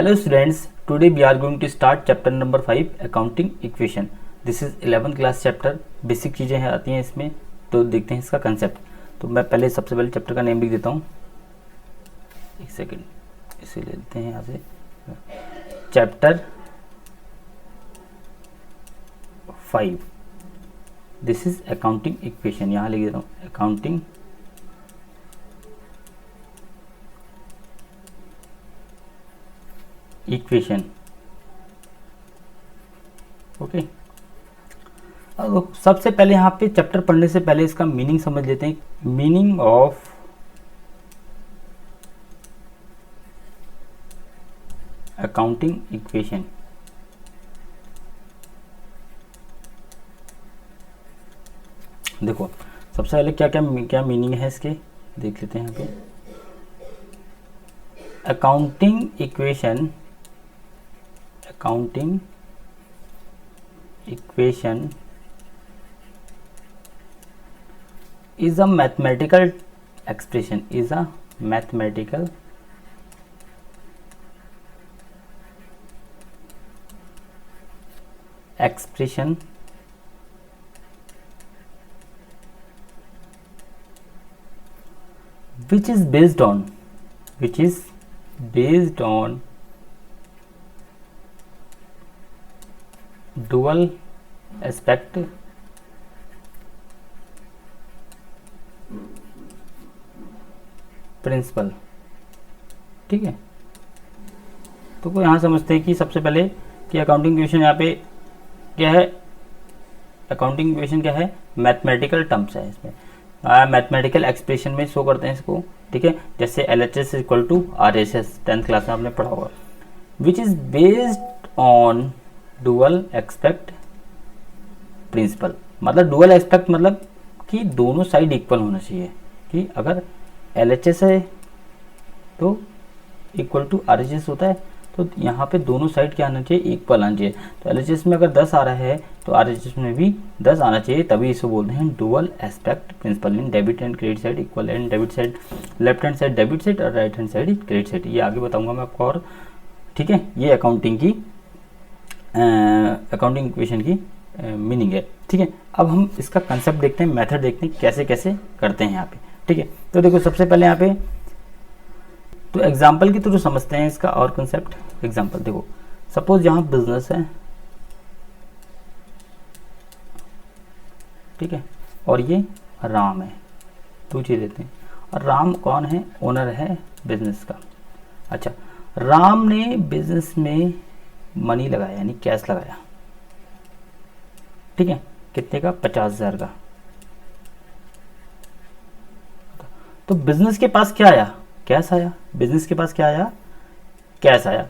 Hello students, today we are going to start chapter number 5 accounting equation. This is 11th class chapter. Basic चीज़ें हैं आती हैं इसमें, तो देखते हैं इसका कंसेप्ट. तो मैं पहले सबसे पहले चैप्टर का नेम लिख देता हूँ. एक सेकेंड, इसे ले लेते हैं यहाँ से. Chapter 5. This is accounting equation. यहाँ लिख देता हूँ अकाउंटिंग इक्वेशन. ओके. अब सबसे पहले यहाँ पे चैप्टर पढ़ने से पहले इसका मीनिंग समझ लेते हैं. Meaning of accounting equation. देखो सबसे पहले क्या क्या क्या मीनिंग है इसके देख लेते हैं यहाँ पे. Accounting equation is a mathematical expression which is based on dual aspect principle. ठीक है. तो को यहाँ समझते हैं कि सबसे पहले कि अकाउंटिंग इक्वेशन यहाँ पे क्या है. अकाउंटिंग इक्वेशन क्या है, मैथमेटिकल टर्म्स है. इसमें मैथमेटिकल एक्सप्रेशन में शो करते हैं इसको. ठीक है. जैसे LHS equal to RHS 10th class में आपने पढ़ा होगा. Which is based on dual aspect principle. मतलब डुअल एस्पेक्ट मतलब कि दोनों साइड इक्वल होना चाहिए. कि अगर LHS है तो इक्वल टू RHS होता है, तो यहाँ पे दोनों साइड क्या आना चाहिए, इक्वल आना चाहिए. तो LHS में अगर 10 आ रहा है तो RHS में भी 10 आना चाहिए, तभी इसे बोलते हैं डुअल एस्पेक्ट प्रिंसिपल. इन debit and credit side equal and debit side left hand side debit side और right hand side credit side. ये आगे बताऊंगा मैं आपको. और ठीक है, ये अकाउंटिंग इक्वेशन की मीनिंग है. ठीक है. अब हम इसका कंसेप्ट देखते हैं, मेथड देखते हैं कैसे कैसे करते हैं यहाँ पे. ठीक है. तो देखो सबसे पहले यहाँ पे तो एग्जाम्पल के थ्रू समझते हैं इसका और कंसेप्ट. एग्जाम्पल देखो, सपोज यहाँ बिजनेस है. ठीक है. और ये राम है. दो चीज देते हैं. और राम कौन है, ओनर है बिजनेस का. अच्छा, राम ने बिजनेस में मनी लगाया यानी कैश लगाया. ठीक है. कितने का, 50,000 का. तो बिजनेस के पास क्या आया, कैश आया. बिजनेस के पास क्या आया, कैश आया.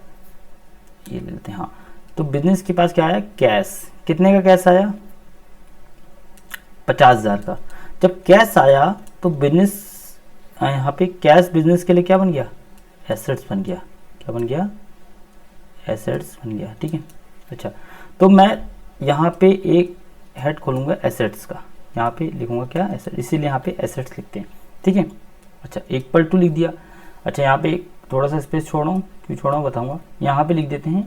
ये ले लेते हैं. हाँ, तो बिजनेस के पास क्या आया, कैश. कितने का कैश आया, 50,000 का. जब कैश आया तो बिजनेस यहाँ पे कैश बिजनेस के लिए क्या बन गया, एसेट्स बन गया. क्या बन गया, एसेट्स बन गया. ठीक है. अच्छा, तो मैं यहाँ पे एक हेड खोलूंगा एसेट्स का. यहाँ पे लिखूंगा क्या, एसेट. इसीलिए यहाँ पे एसेट्स लिखते हैं. ठीक है. अच्छा, इक्वल टू लिख दिया. अच्छा, यहाँ पे थोड़ा सा स्पेस छोड़ो, क्यों छोड़ा बताऊंगा. यहाँ पे लिख देते हैं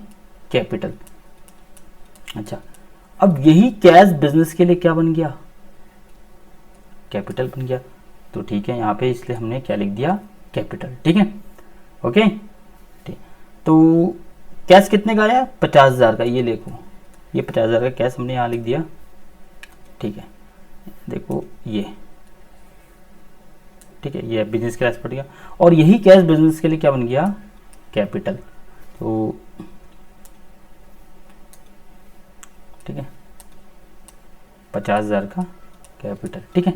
कैपिटल. अच्छा, अब यही कैश बिजनेस के लिए क्या बन गया, कैपिटल बन गया. तो ठीक है, यहाँ पे इसलिए हमने क्या लिख दिया, कैपिटल. ठीक है. ओके. ठीक. तो कैश कितने का आया, 50,000 का. ये देखो, ये 50,000 का कैश हमने यहाँ लिख दिया. ठीक है. देखो ये. ठीक है, ये बिजनेस कैश पड़ गया. और यही कैश बिजनेस के लिए क्या बन गया, कैपिटल. तो ठीक है, 50,000 का कैपिटल. ठीक है.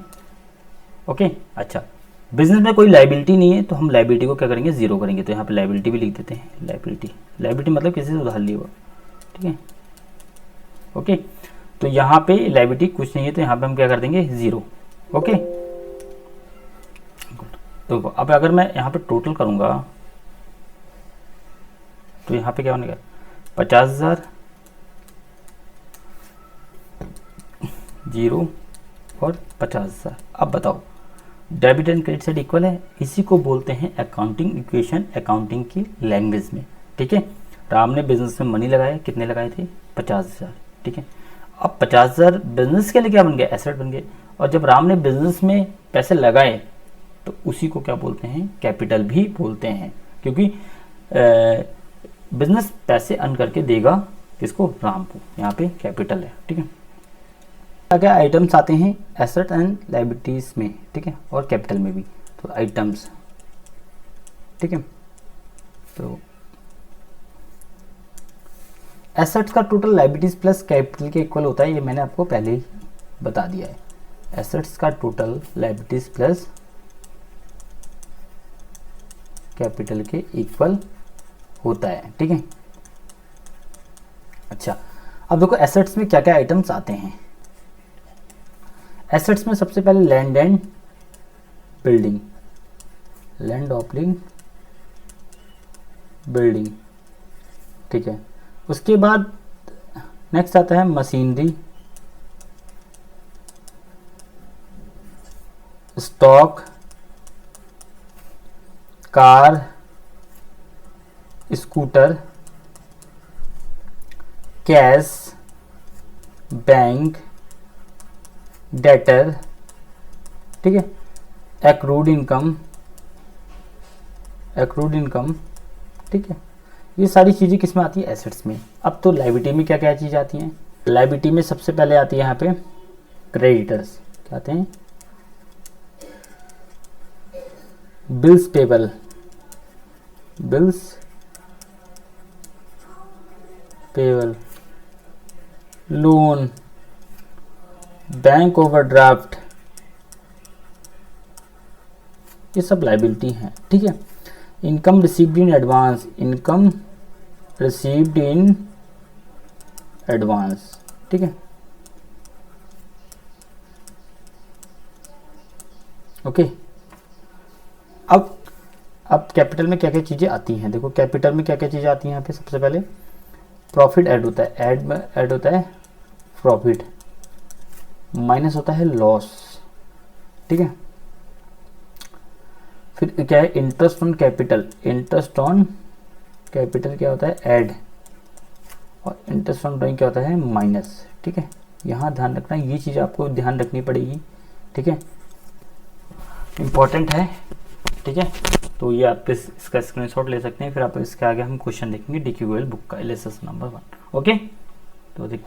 ओके. अच्छा, बिजनेस में कोई लाइबिलिटी नहीं है तो हम लाइबिलिटी को क्या करेंगे, जीरो करेंगे. तो यहाँ पे लाइबिलिटी भी लिख देते हैं. लाइबिलिटी मतलब किसी से उधार लिया हुआ. ठीक है. ओके. तो यहाँ पे लाइबिलिटी कुछ नहीं है तो यहाँ पे हम क्या कर देंगे, जीरो. ओके. तो अब अगर मैं यहाँ पे टोटल करूंगा तो यहाँ पे क्या बनेगा, 50,000 जीरो और 50,000. अब बताओ debit and credit side equal है, इसी को बोलते हैं अकाउंटिंग इक्वेशन अकाउंटिंग की लैंग्वेज में. ठीक है। राम ने बिजनेस में मनी लगाए, कितने लगाए थे? 50,000, ठीक है। अब 50,000 बिजनेस के लिए क्या बन गया? एसेट बन गए। और जब राम ने बिजनेस में पैसे लगाए तो उसी को क्या बोलते हैं? कैपिटल भी बोलते हैं, क्योंकि बिजनेस पैसे अर्न करके देगा किसको? राम को। यहाँ पे कैपिटल है, ठीक है। क्या क्या आइटम्स आते हैं एसेट एंड लायबिलिटीज में, ठीक है, और कैपिटल में भी? तो आइटम्स, ठीक है। तो एसेट्स का टोटल लायबिलिटीज प्लस कैपिटल के इक्वल होता है, ये मैंने आपको पहले ही बता दिया है। एसेट्स का टोटल लायबिलिटीज प्लस कैपिटल के इक्वल होता है, ठीक है। अच्छा, अब देखो एसेट्स में क्या क्या आइटम्स आते हैं। एसेट्स में सबसे पहले लैंड एंड बिल्डिंग, लैंड ऑपलिंग बिल्डिंग, ठीक है। उसके बाद नेक्स्ट आता है machinery, stock, car, scooter, cash, bank, debtor, ठीक है। एक्रूड इनकम, ठीक है। ये सारी चीज़ें किस में आती है? एसेट्स में। अब तो लायबिलिटी में क्या क्या चीज़ आती हैं? लायबिलिटी में सबसे पहले आती है यहाँ पे क्रेडिटर्स, क्या आते हैं? Bills payable, loan, bank overdraft, ये सब लायबिलिटी हैं, ठीक है। इनकम रिसीव्ड इन एडवांस, ठीक है, ओके। अब कैपिटल में क्या क्या चीज़ें आती हैं? देखो कैपिटल में क्या क्या चीज़ें आती हैं यहाँ पे। सबसे पहले प्रॉफिट ऐड होता है, ऐड होता है प्रॉफिट, माइनस होता है लॉस, ठीक है। फिर क्या है? इंटरेस्ट ऑन कैपिटल क्या होता है? ऐड, और इंटरेस्ट ऑन ड्राइंग क्या होता है? माइनस, ठीक है। यहाँ ध्यान रखना, ये चीज़ आपको ध्यान रखनी पड़ेगी, ठीक है, इम्पॉर्टेंट है, ठीक है। तो ये आप इसका स्क्रीनशॉट ले सकते हैं, फिर आप इसके आगे हम क्वेश्चन देखेंगे DQL बुक का, LSS नंबर 1, ओके। तो देखते हैं।